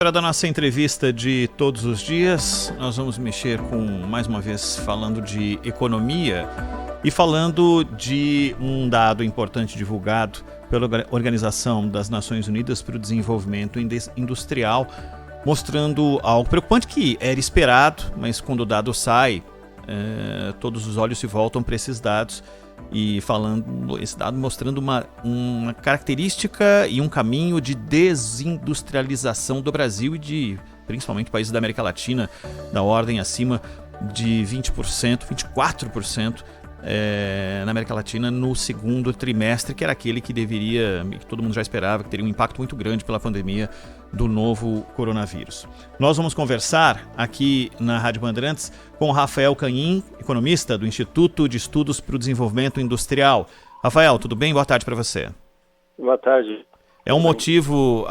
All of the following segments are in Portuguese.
Para da nossa entrevista de todos os dias, nós vamos mexer com, mais uma vez, falando de economia e falando de um dado importante divulgado pela Organização das Nações Unidas para o Desenvolvimento Industrial, mostrando algo preocupante que era esperado, mas quando o dado sai, todos os olhos se voltam para esses dados e falando esse dado mostrando uma característica e um caminho de desindustrialização do Brasil e de principalmente países da América Latina da ordem acima de 20%, 24% na América Latina no segundo trimestre, que era aquele que deveria, que todo mundo já esperava, que teria um impacto muito grande pela pandemia do novo coronavírus. Nós vamos conversar aqui na Rádio Bandeirantes com o Rafael Canhim, economista do Instituto de Estudos para o Desenvolvimento Industrial. Rafael, tudo bem? Boa tarde para você. Boa tarde. É um motivo,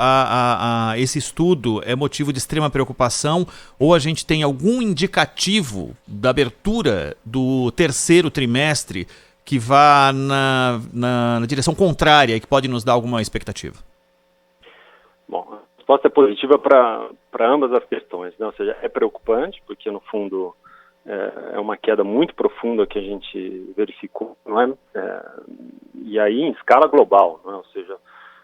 esse estudo é motivo de extrema preocupação, ou a gente tem algum indicativo da abertura do terceiro trimestre que vá na direção contrária e que pode nos dar alguma expectativa? Bom, a resposta é positiva para ambas as questões, né? Ou seja, é preocupante, porque no fundo é uma queda muito profunda que a gente verificou, não é? E aí em escala global, não é? Ou seja,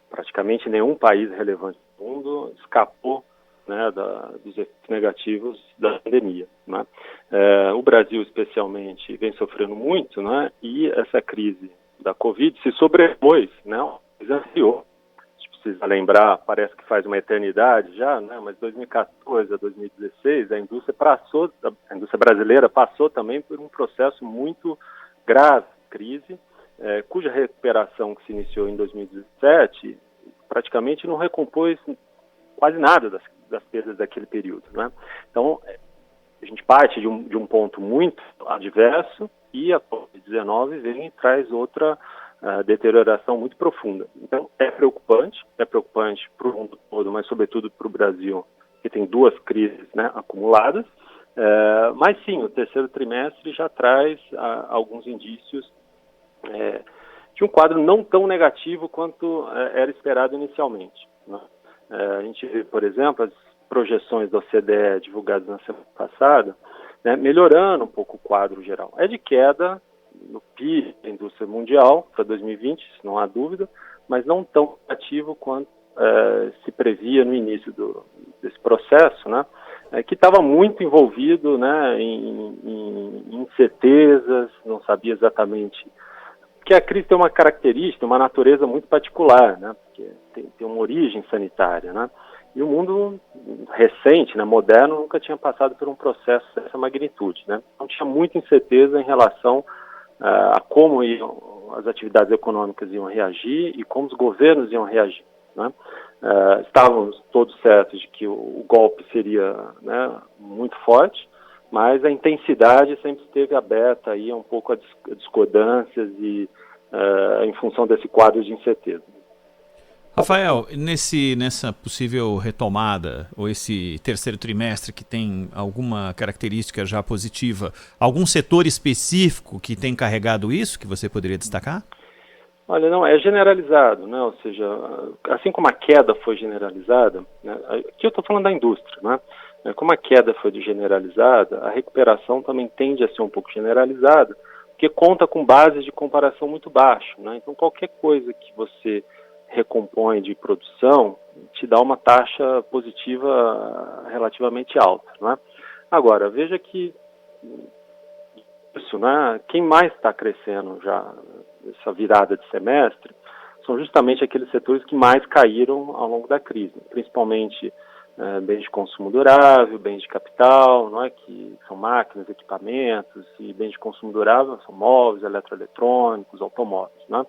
praticamente nenhum país relevante do mundo escapou, né, dos efeitos negativos da pandemia, né? O Brasil, especialmente, vem sofrendo muito, né? E essa crise da Covid se sobrepôs, né? Anterior. A gente precisa lembrar, parece que faz uma eternidade já, né? Mas 2014 a 2016, a indústria brasileira passou também por um processo muito grave de crise, cuja recuperação que se iniciou em 2017 praticamente não recompôs quase nada das perdas daquele período, né? Então, a gente parte de um ponto muito adverso e a Covid-19 vem e traz outra deterioração muito profunda. Então, é preocupante para o mundo todo, mas sobretudo para o Brasil, que tem duas crises, né, acumuladas. Mas sim, o terceiro trimestre já traz alguns indícios de um quadro não tão negativo quanto era esperado inicialmente, né? A gente vê, por exemplo, as projeções da OCDE divulgadas na semana passada, né, melhorando um pouco o quadro geral. É de queda no PIB da indústria mundial para 2020, não há dúvida, mas não tão negativo quanto se previa no início desse processo, né? Que estava muito envolvido, né, em incertezas, não sabia exatamente. Porque a crise tem uma característica, uma natureza muito particular, né? Porque tem uma origem sanitária, né? E o mundo recente, né, moderno, nunca tinha passado por um processo dessa magnitude, né? Então tinha muita incerteza em relação a como as atividades econômicas iam reagir e como os governos iam reagir, né? Estávamos todos certos de que o golpe seria, né, muito forte, mas a intensidade sempre esteve aberta aí um pouco a discordâncias e em função desse quadro de incerteza. Rafael, nessa possível retomada, ou esse terceiro trimestre que tem alguma característica já positiva, algum setor específico que tem carregado isso, que você poderia destacar? Olha, não, é generalizado, né? Ou seja, assim como a queda foi generalizada, né? Aqui eu estou falando da indústria, né? Como a queda foi generalizada, a recuperação também tende a ser um pouco generalizada, porque conta com bases de comparação muito baixo, né? Então, qualquer coisa que você recompõe de produção te dá uma taxa positiva relativamente alta, né? Agora, veja que isso, né? Quem mais está crescendo já essa virada de semestre são justamente aqueles setores que mais caíram ao longo da crise, principalmente bens de consumo durável, bens de capital, não é, que são máquinas, equipamentos, e bens de consumo durável são móveis, eletroeletrônicos, automóveis, né?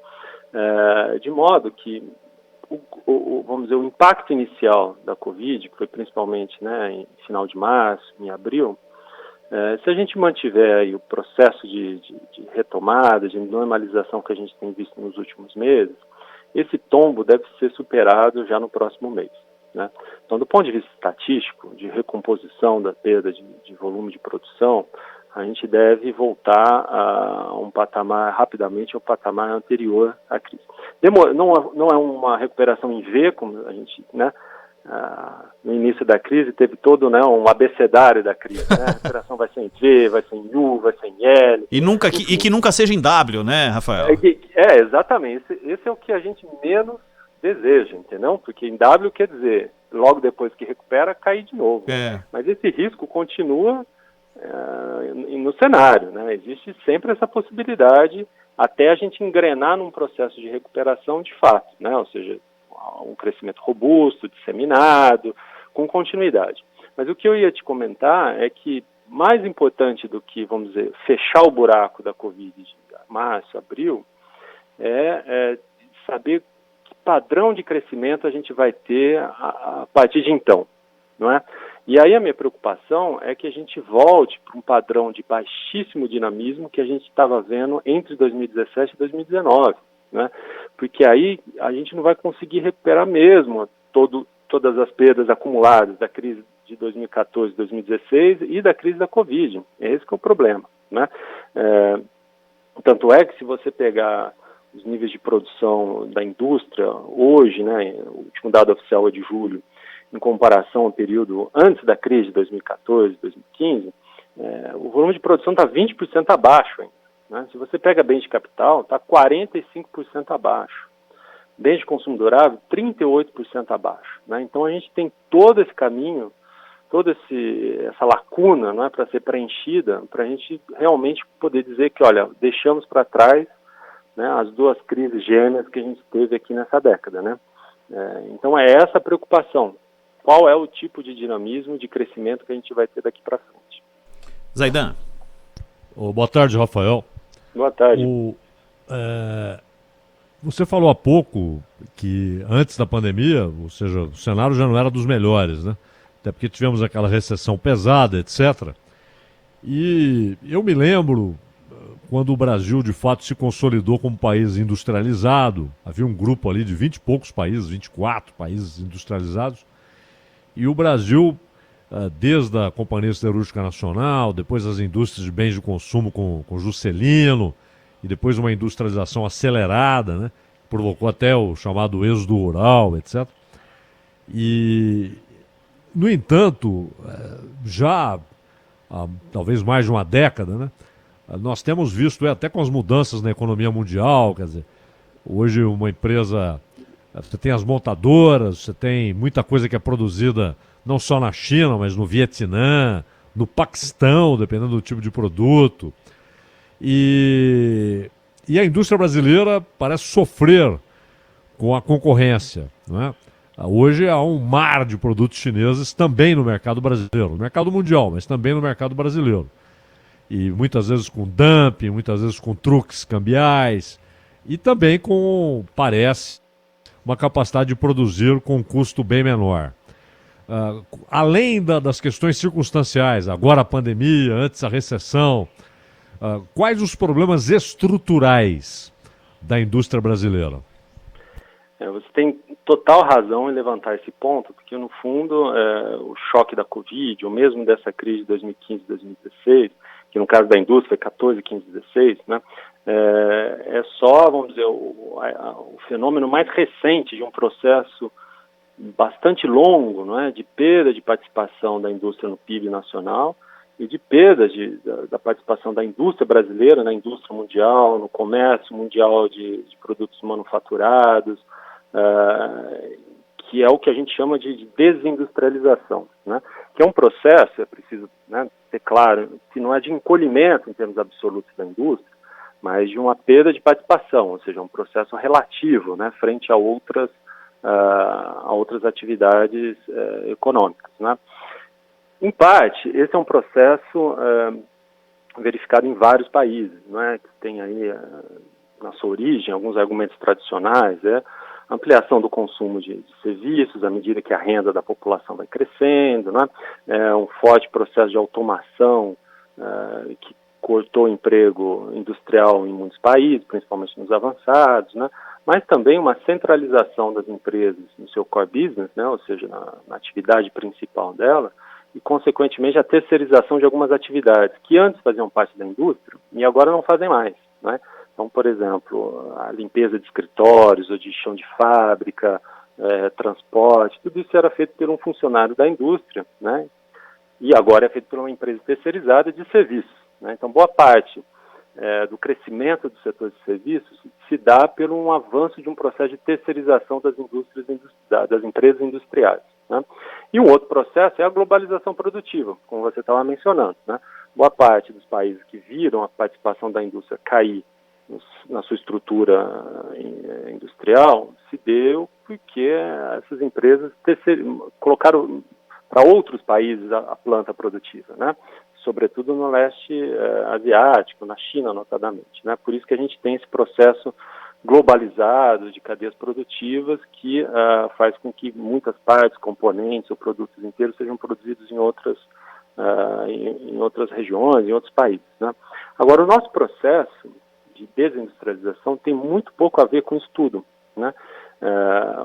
De modo que vamos dizer, o impacto inicial da Covid, que foi principalmente, né, em final de março, em abril, se a gente mantiver aí o processo de retomada, de normalização que a gente tem visto nos últimos meses, esse tombo deve ser superado já no próximo mês, né? Então, do ponto de vista estatístico, de recomposição da perda de volume de produção, a gente deve voltar a um patamar, rapidamente, ao patamar anterior à crise. Não é uma recuperação em V, como a gente, né, no início da crise teve todo, né, um abecedário da crise, né? A recuperação vai ser em V, vai ser em U, vai ser em L. E que nunca seja em W, né, Rafael? Exatamente. Esse é o que a gente menos deseja, entendeu? Porque em W quer dizer, logo depois que recupera, cair de novo. Mas esse risco continua no cenário, né? Existe sempre essa possibilidade até a gente engrenar num processo de recuperação de fato, né? Ou seja, um crescimento robusto, disseminado, com continuidade. Mas o que eu ia te comentar é que mais importante do que, vamos dizer, fechar o buraco da Covid de março, abril, é saber que padrão de crescimento a gente vai ter a partir de então, não é? E aí a minha preocupação é que a gente volte para um padrão de baixíssimo dinamismo que a gente estava vendo entre 2017 e 2019, né? Porque aí a gente não vai conseguir recuperar mesmo todas as perdas acumuladas da crise de 2014, 2016 e da crise da Covid. Esse que é o problema, né? Tanto é que se você pegar os níveis de produção da indústria hoje, né, o último dado oficial é de julho, em comparação ao período antes da crise de 2014, 2015, o volume de produção está 20% abaixo ainda, né? Se você pega bens de capital, está 45% abaixo. Bens de consumo durável, 38% abaixo, né? Então a gente tem todo esse caminho, toda essa lacuna, não é, para ser preenchida, para a gente realmente poder dizer que, olha, deixamos para trás, né, as duas crises gêmeas que a gente teve aqui nessa década, né? Então é essa a preocupação. Qual é o tipo de dinamismo, de crescimento que a gente vai ter daqui para frente? Zaidan. Boa tarde, Rafael. Boa tarde. Você falou há pouco que antes da pandemia, ou seja, o cenário já não era dos melhores, né? Até porque tivemos aquela recessão pesada, etc. E eu me lembro quando o Brasil de fato se consolidou como país industrializado. Havia um grupo ali de 20 e poucos países, 24 países industrializados. E o Brasil, desde a Companhia Siderúrgica Nacional, depois as indústrias de bens de consumo com Juscelino, e depois uma industrialização acelerada, né? Provocou até o chamado êxodo rural, etc. E, no entanto, já há talvez mais de uma década, né? Nós temos visto, até com as mudanças na economia mundial, quer dizer, hoje uma empresa, você tem as montadoras, você tem muita coisa que é produzida não só na China, mas no Vietnã, no Paquistão, dependendo do tipo de produto. E a indústria brasileira parece sofrer com a concorrência, não é? Hoje há um mar de produtos chineses também no mercado brasileiro, no mercado mundial, mas também no mercado brasileiro. E muitas vezes com dumping, muitas vezes com truques cambiais e também com, parece, uma capacidade de produzir com um custo bem menor. Além das questões circunstanciais, agora a pandemia, antes a recessão, quais os problemas estruturais da indústria brasileira? Você tem total razão em levantar esse ponto, porque no fundo o choque da Covid, ou mesmo dessa crise de 2015, 2016, que no caso da indústria foi 14, 15, 16, né, é só, vamos dizer, o fenômeno mais recente de um processo bastante longo, não é, de perda de participação da indústria no PIB nacional e de perda da participação da indústria brasileira na indústria mundial, no comércio mundial de produtos manufaturados, que é o que a gente chama de desindustrialização, né? Que é um processo, é preciso, né, ter claro, que não é de encolhimento em termos absolutos da indústria, mas de uma perda de participação, ou seja, um processo relativo, né, frente a outras atividades econômicas, né? Em parte, esse é um processo verificado em vários países, né, que tem aí na sua origem alguns argumentos tradicionais, ampliação do consumo de serviços à medida que a renda da população vai crescendo, né? Um forte processo de automação que cortou o emprego industrial em muitos países, principalmente nos avançados, né? Mas também uma centralização das empresas no seu core business, né? Ou seja, na atividade principal dela, e consequentemente a terceirização de algumas atividades que antes faziam parte da indústria e agora não fazem mais, né? Então, por exemplo, a limpeza de escritórios ou de chão de fábrica, transporte, tudo isso era feito por um funcionário da indústria, né? E agora é feito por uma empresa terceirizada de serviços, né? Então, boa parte do crescimento do setor de serviços se dá por um avanço de um processo de terceirização das empresas industriais, né? E um outro processo é a globalização produtiva, como você estava mencionando, né? Boa parte dos países que viram a participação da indústria cair na sua estrutura industrial se deu porque essas empresas colocaram para outros países a planta produtiva, né? Sobretudo no leste asiático, na China notadamente, né? Por isso que a gente tem esse processo globalizado de cadeias produtivas que faz com que muitas partes, componentes ou produtos inteiros sejam produzidos em outras regiões, em outros países, né? Agora, o nosso processo de desindustrialização tem muito pouco a ver com estudo, né?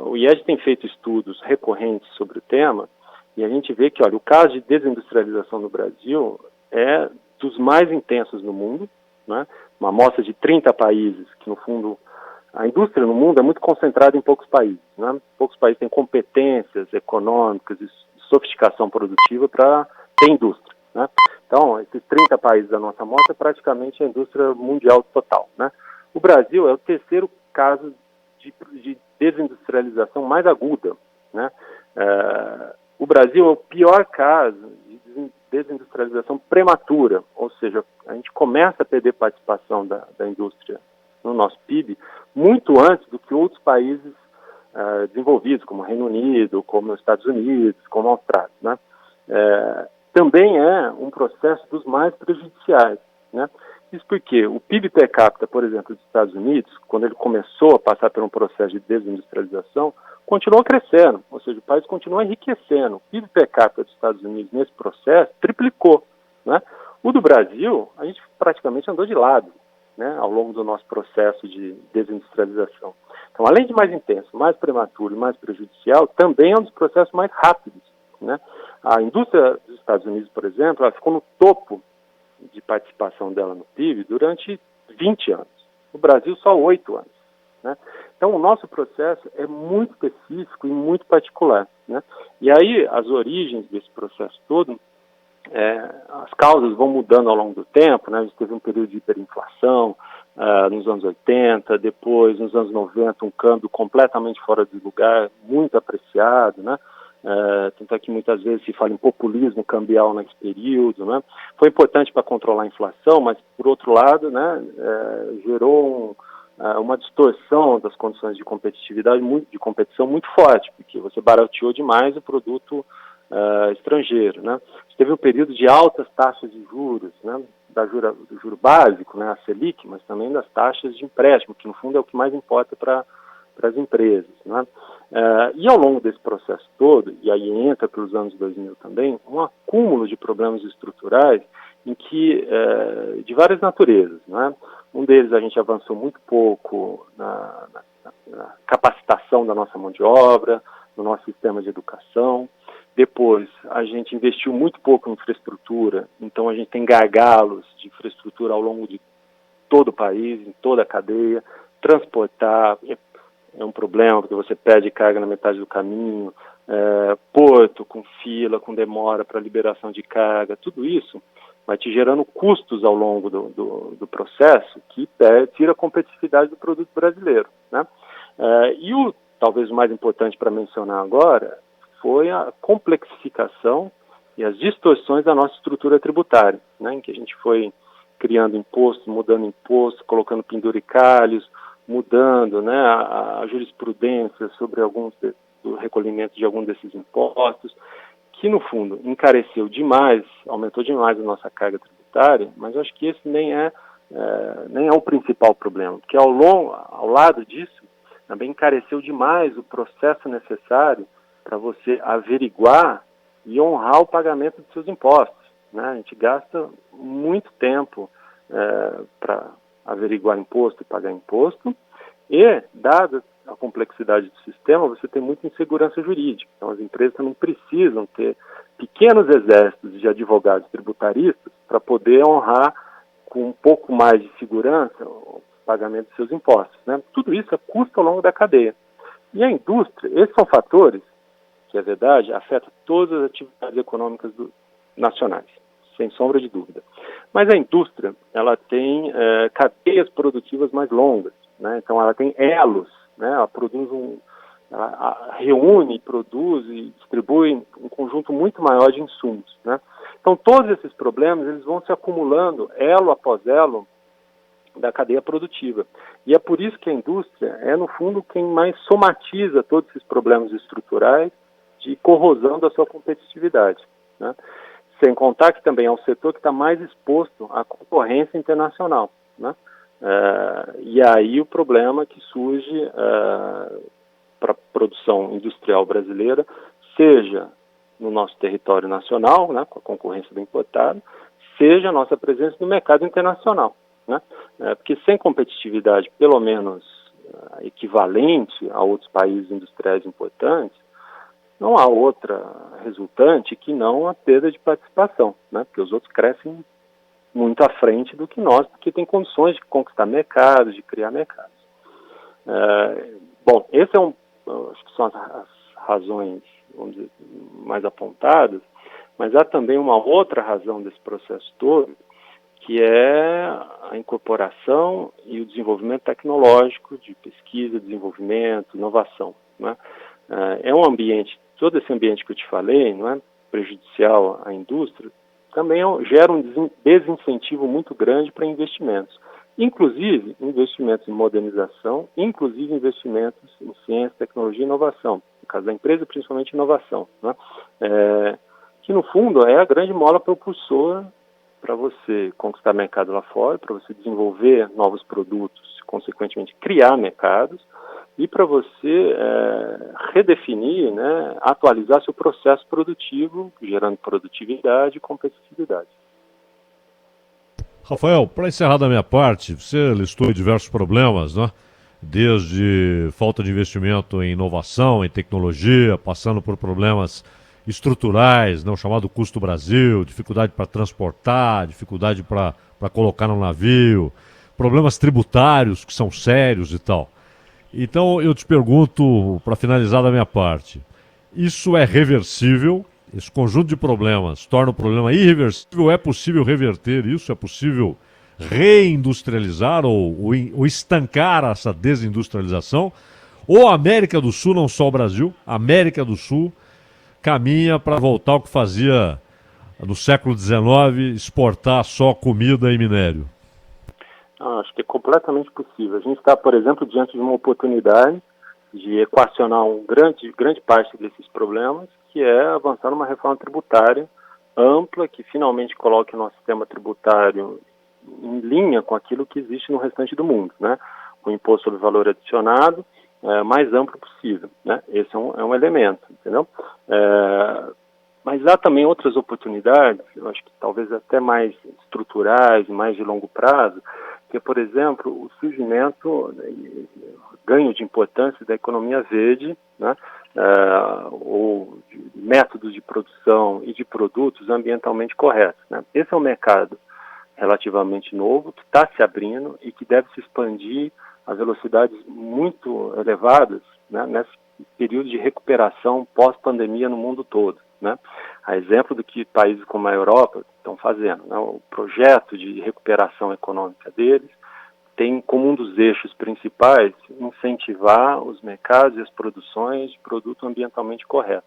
O IED tem feito estudos recorrentes sobre o tema e a gente vê que, olha, o caso de desindustrialização no Brasil é dos mais intensos no mundo, né? Uma amostra de 30 países, que no fundo a indústria no mundo é muito concentrada em poucos países, né? Poucos países têm competências econômicas e sofisticação produtiva para ter indústria, né? Então, esses 30 países da nossa amostra é praticamente a indústria mundial total, né? O Brasil é o terceiro caso de desindustrialização mais aguda, né? O Brasil é o pior caso de desindustrialização prematura, ou seja, a gente começa a perder participação da indústria no nosso PIB muito antes do que outros países desenvolvidos, como o Reino Unido, como os Estados Unidos, como a Austrália, né? Também é um processo dos mais prejudiciais, né? Isso porque o PIB per capita, por exemplo, dos Estados Unidos, quando ele começou a passar por um processo de desindustrialização, continuou crescendo, ou seja, o país continua enriquecendo. O PIB per capita dos Estados Unidos nesse processo triplicou, né? O do Brasil, a gente praticamente andou de lado, né, ao longo do nosso processo de desindustrialização. Então, além de mais intenso, mais prematuro e mais prejudicial, também é um dos processos mais rápidos, né? A indústria dos Estados Unidos, por exemplo, ela ficou no topo de participação dela no PIB durante 20 anos. No Brasil, só 8 anos, né? Então, o nosso processo é muito específico e muito particular, né? E aí, as origens desse processo todo, as causas vão mudando ao longo do tempo, né? A gente teve um período de hiperinflação nos anos 80, depois, nos anos 90, um câmbio completamente fora de lugar, muito apreciado, né? Tanto é que muitas vezes se fala em populismo cambial nesse período, né? Foi importante para controlar a inflação, mas, por outro lado, né, gerou uma distorção das condições de competitividade, de competição muito forte, porque você barateou demais o produto estrangeiro, né? Teve um período de altas taxas de juros, né, do juro básico, né, a Selic, mas também das taxas de empréstimo, que no fundo é o que mais importa para as empresas, né? E ao longo desse processo todo, e aí entra para os anos 2000 também, um acúmulo de problemas estruturais em que, de várias naturezas, né? Um deles a gente avançou muito pouco na capacitação da nossa mão de obra, no nosso sistema de educação. Depois, a gente investiu muito pouco em infraestrutura, então a gente tem gargalos de infraestrutura ao longo de todo o país, em toda a cadeia. Transportar é um problema, porque você perde carga na metade do caminho, porto com fila, com demora para liberação de carga, tudo isso vai te gerando custos ao longo do processo que tira a competitividade do produto brasileiro, né? Talvez o mais importante para mencionar agora foi a complexificação e as distorções da nossa estrutura tributária, né, em que a gente foi criando impostos, mudando impostos, colocando penduricalhos, mudando, né, a jurisprudência sobre do recolhimento de algum desses impostos, que no fundo encareceu demais, aumentou demais a nossa carga tributária, mas eu acho que esse nem é o principal problema, porque ao lado disso, também encareceu demais o processo necessário para você averiguar e honrar o pagamento dos seus impostos, né? A gente gasta muito tempo para averiguar imposto e pagar imposto, e, dada a complexidade do sistema, você tem muita insegurança jurídica. Então, as empresas também precisam ter pequenos exércitos de advogados tributaristas para poder honrar com um pouco mais de segurança o pagamento dos seus impostos, né? Tudo isso é custo ao longo da cadeia. E a indústria, esses são fatores que, é verdade, afetam todas as atividades econômicas nacionais, sem sombra de dúvida. Mas a indústria, ela tem cadeias produtivas mais longas, né? Então ela tem elos, né? Ela produz ela reúne, produz e distribui um conjunto muito maior de insumos, né? Então todos esses problemas, eles vão se acumulando elo após elo da cadeia produtiva. E é por isso que a indústria é, no fundo, quem mais somatiza todos esses problemas estruturais de corrosão da sua competitividade, né? Sem contar que também é um setor que está mais exposto à concorrência internacional, né? E aí o problema que surge para a produção industrial brasileira, seja no nosso território nacional, né, com a concorrência do importado, seja a nossa presença no mercado internacional, né? Porque sem competitividade, pelo menos equivalente a outros países industriais importantes, não há outra resultante que não a perda de participação, né? Porque os outros crescem muito à frente do que nós, porque tem condições de conquistar mercados, de criar mercados. Bom, esse acho que são as razões, vamos dizer, mais apontadas, mas há também uma outra razão desse processo todo, que é a incorporação e o desenvolvimento tecnológico de pesquisa, desenvolvimento, inovação, né? É um ambiente, todo esse ambiente que eu te falei, não é, prejudicial à indústria, também gera um desincentivo muito grande para investimentos, inclusive investimentos em modernização, inclusive investimentos em ciência, tecnologia e inovação, no caso da empresa, principalmente inovação, né? Que no fundo é a grande mola propulsora para você conquistar mercado lá fora, para você desenvolver novos produtos, consequentemente criar mercados, e para você redefinir, né, atualizar seu processo produtivo, gerando produtividade e competitividade. Rafael, para encerrar da minha parte, você listou diversos problemas, né? Desde falta de investimento em inovação, em tecnologia, passando por problemas estruturais, né? O chamado custo Brasil, dificuldade para transportar, dificuldade para colocar no navio, problemas tributários que são sérios e tal. Então eu te pergunto, para finalizar da minha parte, isso é reversível? Esse conjunto de problemas torna o problema irreversível? É possível reverter isso? É possível reindustrializar ou estancar essa desindustrialização? Ou a América do Sul, não só o Brasil, a América do Sul caminha para voltar ao que fazia no século XIX, exportar só comida e minério? Acho que é completamente possível. A gente está, por exemplo, diante de uma oportunidade de equacionar grande parte desses problemas, que é avançar numa reforma tributária ampla, que finalmente coloque o nosso sistema tributário em linha com aquilo que existe no restante do mundo, né? O imposto sobre valor adicionado mais amplo possível, né? Esse é um elemento, entendeu? Mas há também outras oportunidades, eu acho que talvez até mais estruturais, mais de longo prazo, que é, por exemplo, o surgimento, ganho de importância da economia verde, né? Ou de métodos de produção e de produtos ambientalmente corretos, né? Esse é um mercado relativamente novo, que está se abrindo e que deve se expandir a velocidades muito elevadas, né, nesse período de recuperação pós-pandemia no mundo todo, né? A exemplo do que países como a Europa estão fazendo, né? O projeto de recuperação econômica deles tem como um dos eixos principais incentivar os mercados e as produções de produto ambientalmente correto.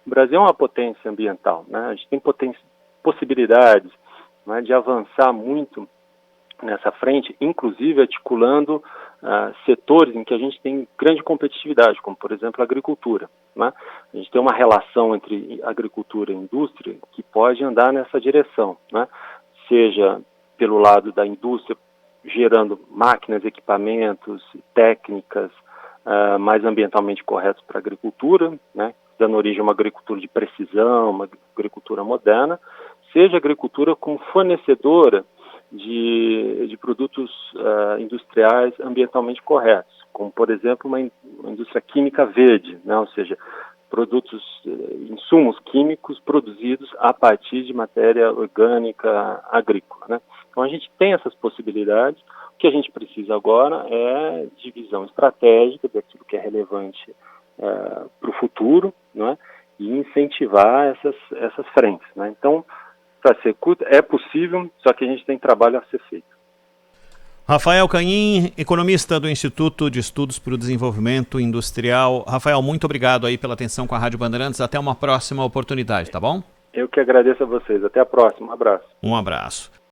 O Brasil é uma potência ambiental, né? A gente tem possibilidades, né, de avançar muito nessa frente, inclusive articulando setores em que a gente tem grande competitividade, como, por exemplo, a agricultura, né? A gente tem uma relação entre agricultura e indústria que pode andar nessa direção, né? Seja pelo lado da indústria, gerando máquinas, equipamentos, técnicas mais ambientalmente corretos para a agricultura, né? Dando origem a uma agricultura de precisão, uma agricultura moderna, seja a agricultura como fornecedora de produtos industriais ambientalmente corretos, como, por exemplo, uma indústria química verde, né? Ou seja, produtos, insumos químicos produzidos a partir de matéria orgânica agrícola, né? Então a gente tem essas possibilidades. O que a gente precisa agora é de visão estratégica daquilo que é relevante para o futuro, não é? E incentivar essas frentes, né? Então, para ser curto, é possível, só que a gente tem trabalho a ser feito. Rafael Canhin, economista do Instituto de Estudos para o Desenvolvimento Industrial. Rafael, muito obrigado aí pela atenção com a Rádio Bandeirantes. Até uma próxima oportunidade, tá bom? Eu que agradeço a vocês. Até a próxima. Um abraço. Um abraço.